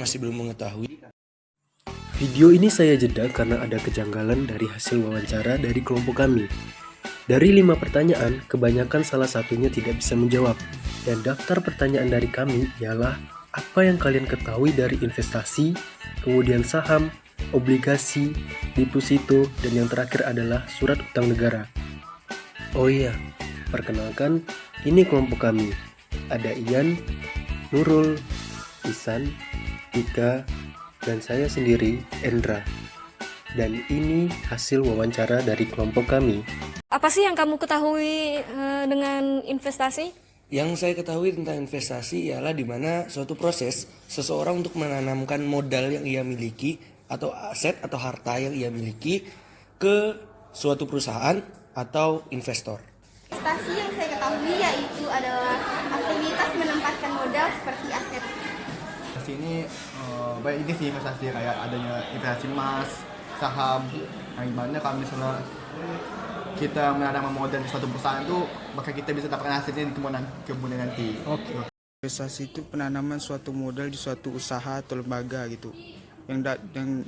masih belum mengetahui. Video ini saya jeda karena ada kejanggalan dari hasil wawancara dari kelompok kami. Dari 5 pertanyaan, kebanyakan salah satunya tidak bisa menjawab. Dan daftar pertanyaan dari kami ialah apa yang kalian ketahui dari investasi, kemudian saham, obligasi, deposito, dan yang terakhir adalah surat utang negara. Oh iya, perkenalkan, ini kelompok kami. Ada Ian, Nurul, Isan, Ika, dan saya sendiri, Endra. Dan ini hasil wawancara dari kelompok kami. Apa sih yang kamu ketahui dengan investasi? Yang saya ketahui tentang investasi ialah di mana suatu proses seseorang untuk menanamkan modal yang ia miliki atau aset atau harta yang ia miliki ke suatu perusahaan atau investor. Investasi yang saya ketahui yaitu adalah aktivitas menempatkan modal seperti aset. Investasi ini banyak ini sih investasi kayak adanya investasi emas, saham, yang dimana kalau misalnya kita menanam modal di suatu perusahaan itu maka kita bisa dapatkan hasilnya di kemudian nanti. Oke. Investasi itu penanaman suatu modal di suatu usaha atau lembaga gitu, yang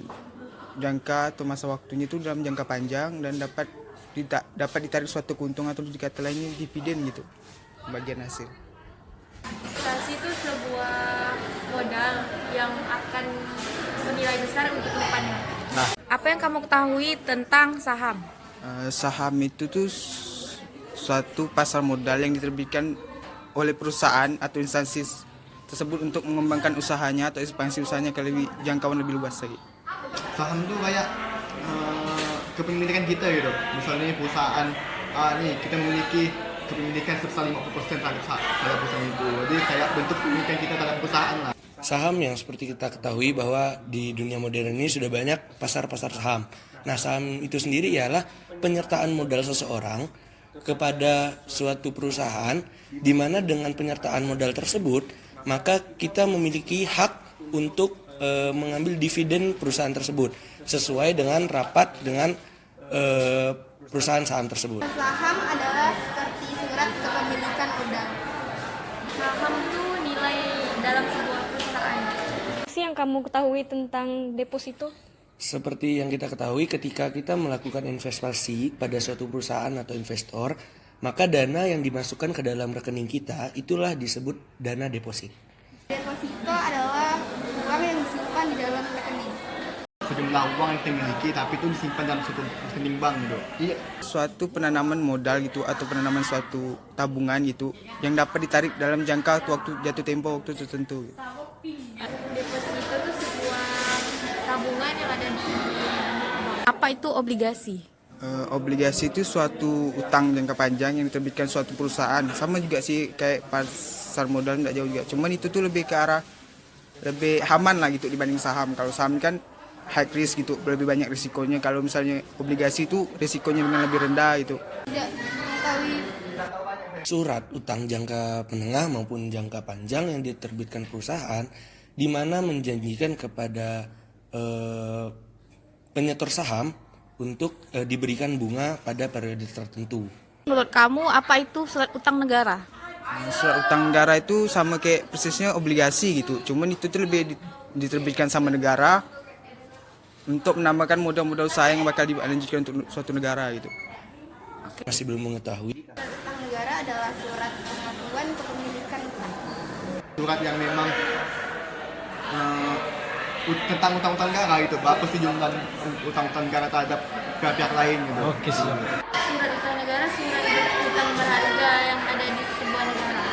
jangka atau masa waktunya itu dalam jangka panjang dan dapat ditarik suatu keuntungan atau dikata lainnya dividen gitu, bagian hasil. Investasi itu sebuah modal yang akan bernilai besar untuk kedepannya. Apa yang kamu ketahui tentang saham? Saham itu tuh suatu pasar modal yang diterbitkan oleh perusahaan atau instansi tersebut untuk mengembangkan usahanya atau ekspansi usahanya ke jangkauan lebih luas lagi. Saham itu kayak kepemilikan kita gitu. Misalnya perusahaan nih kita memiliki kepemilikan sebesar 50% terhadap perusahaan itu. Jadi kayak bentuk kepemilikan kita terhadap perusahaan lah. Saham yang seperti kita ketahui bahwa di dunia modern ini sudah banyak pasar-pasar saham. Nah, saham itu sendiri ialah penyertaan modal seseorang kepada suatu perusahaan, di mana dengan penyertaan modal tersebut, maka kita memiliki hak untuk mengambil dividen perusahaan tersebut sesuai dengan rapat dengan perusahaan saham tersebut. Saham adalah seperti surat kepemilikan modal. Saham itu nilai dalam sebuah perusahaan. Apa sih yang kamu ketahui tentang deposito? Seperti yang kita ketahui, ketika kita melakukan investasi pada suatu perusahaan atau investor, maka dana yang dimasukkan ke dalam rekening kita itulah disebut dana deposit. Deposito adalah uang yang disimpan di dalam rekening. Sejumlah uang yang kita miliki tapi itu disimpan dalam suatu rekening bank gitu. Iya. Suatu penanaman modal gitu atau penanaman suatu tabungan gitu yang dapat ditarik dalam jangka waktu jatuh tempo waktu tertentu. Deposito itu sebuah tabungan yang ada di Apa itu obligasi? Obligasi itu suatu utang jangka panjang yang diterbitkan suatu perusahaan. Sama juga sih kayak pasar modal, nggak jauh juga. Cuman itu tuh lebih ke arah lebih aman lah gitu dibanding saham. Kalau saham kan high risk gitu, lebih banyak risikonya. Kalau misalnya obligasi itu risikonya dengan lebih rendah gitu. Tidak mengetahui. Surat utang jangka menengah maupun jangka panjang yang diterbitkan perusahaan, di mana menjanjikan kepada penyetor saham untuk diberikan bunga pada periode tertentu. Menurut kamu apa itu surat utang negara? Surat utang negara itu sama kayak persisnya obligasi gitu. Cuman itu tuh lebih diterbitkan sama negara untuk menambahkan modal-modal usaha yang bakal dilanjutkan untuk suatu negara gitu. Masih belum mengetahui. Surat utang negara adalah surat pengakuan kepemilikan utang. Surat yang memang tentang utang-utang negara gitu, berapa sih jumlah utang-utang negara terhadap pihak lain gitu. Oke, siap. surat utang negara, surat utang berharga yang ada di sebuah negara.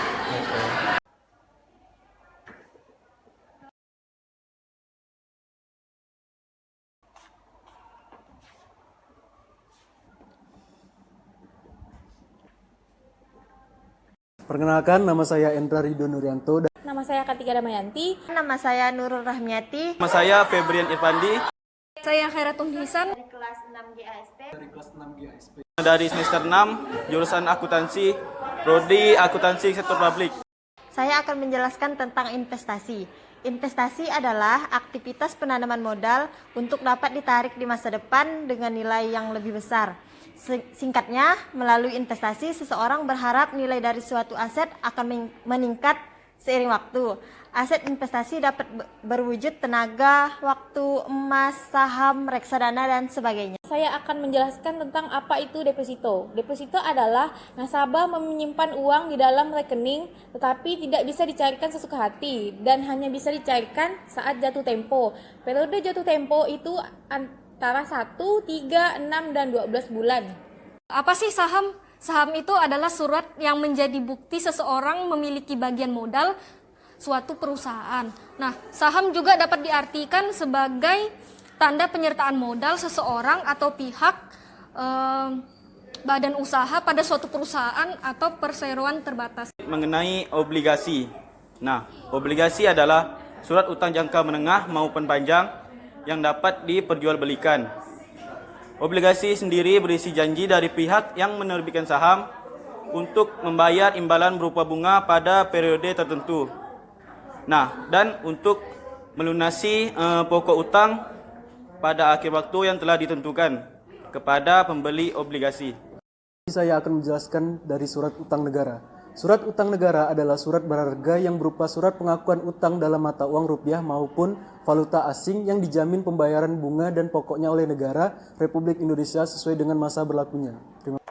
Perkenalkan, nama saya Endra Ridho Nuryanto. Nama saya Kartika Damayanti. Nama saya Nurul Rahmiati. Nama saya Febrian Irfandi Saya Khairatun Hisan. Dari kelas 6 GASP. dari semester 6 jurusan akuntansi, prodi akuntansi sektor publik. Saya akan menjelaskan tentang investasi. Investasi adalah aktivitas penanaman modal untuk dapat ditarik di masa depan dengan nilai yang lebih besar. Singkatnya, melalui investasi seseorang berharap nilai dari suatu aset akan meningkat seiring waktu. Aset investasi dapat berwujud tenaga, waktu, emas, saham, reksadana, dan sebagainya. Saya akan menjelaskan tentang apa itu deposito. Deposito adalah nasabah menyimpan uang di dalam rekening tetapi tidak bisa dicairkan sesuka hati dan hanya bisa dicairkan saat jatuh tempo. Periode jatuh tempo itu antara 1, 3, 6, dan 12 bulan. Apa sih saham? Saham itu adalah surat yang menjadi bukti seseorang memiliki bagian modal suatu perusahaan. Nah, saham juga dapat diartikan sebagai tanda penyertaan modal seseorang atau pihak badan usaha pada suatu perusahaan atau perseroan terbatas. Mengenai obligasi. Nah, obligasi adalah surat utang jangka menengah maupun panjang yang dapat diperjualbelikan. Obligasi sendiri berisi janji dari pihak yang menerbitkan saham untuk membayar imbalan berupa bunga pada periode tertentu. Nah, dan untuk melunasi pokok utang pada akhir waktu yang telah ditentukan kepada pembeli obligasi. Saya akan menjelaskan dari surat utang negara. Surat utang negara adalah surat berharga yang berupa surat pengakuan utang dalam mata uang rupiah maupun valuta asing yang dijamin pembayaran bunga dan pokoknya oleh negara Republik Indonesia sesuai dengan masa berlakunya. Terima kasih.